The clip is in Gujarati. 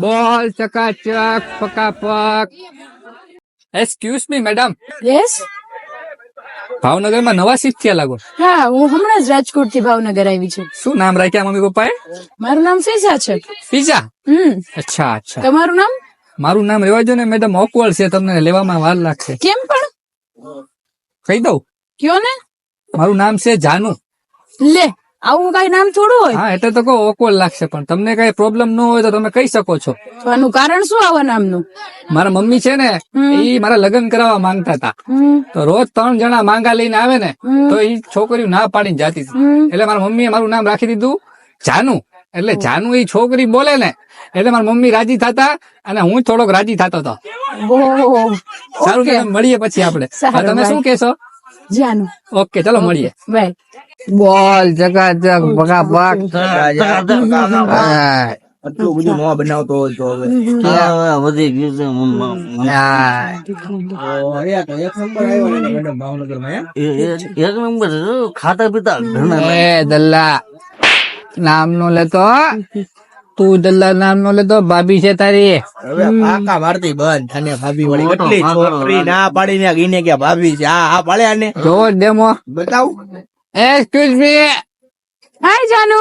બોલ ચકાચક પકાપક. Excuse me madam, yes. ભાવનગરમાં નવા શિફ્ટ થયા લાગો. હા, હું હમણાં જ રાજકોટ થી ભાવનગર આવી છું. શું નામ રાખ્યા મમ્મી પપ્પાએ? મારું નામ ફિઝા છે. પીઝા. હમ. અચ્છા અચ્છા. તમારું નામ? મારું નામ રેવા દો ને મેડમ, ઓકવર્ડ છે, તમને લેવામાં વાર લાગશે. કેમ પણ? કહી દઉં, કયો ને. મારું નામ છે જાનુ. લે, આવું કઈ નામ થોડું હોય. હા એટલે તો કહો ઓકવર્ડ લાગશે, પણ તમને કઈ પ્રોબ્લેમ ન હોય તો તમે કહી શકો છો. તો આનું કારણ શું આવા નામનું? મારા મમ્મી છે ને, એ મારા લગ્ન કરાવવા માંગતા હતા. તો રોજ 3 જણા માંગા લઈને આવે ને, તો એ છોકરીઓ ના પાડીને જાતી હતી. એટલે મારા મમ્મીએ મારું નામ રાખી દીધું જાનુ. એટલે જાનુ એ છોકરી બોલે ને એટલે મારા મમ્મી રાજી થતા અને હું થોડોક રાજી થતો હતો. ઓહ, સારું મેડમ, મળીએ પછી આપણે. સારું, તમે શું કેશો? જાનું. ઓકે ચલો મળીએ. બાય. બોલ ચકાચક પકાપક. આટલું બધું ન બનાવતો હોય તો હવે વધી ગયું છે તો એક નંબર આવ્યો ને મેડમ ભાવનગરમાં એક નંબર છે. ખાતા પીતા ઘણા એ દલ્લા નામ નો લેતો, તું દલ્લા નામ નો લેતો, ભાભી છે તારી. હવે પાકા મારતી બંધ અને ભાભી વળી કેટલી છોકરી ના પાડીને ગઈને કે ભાભી છે આ પાડે આને જો ડેમો બતાવ એક્સક્યુઝ મી. હાય જાનુ.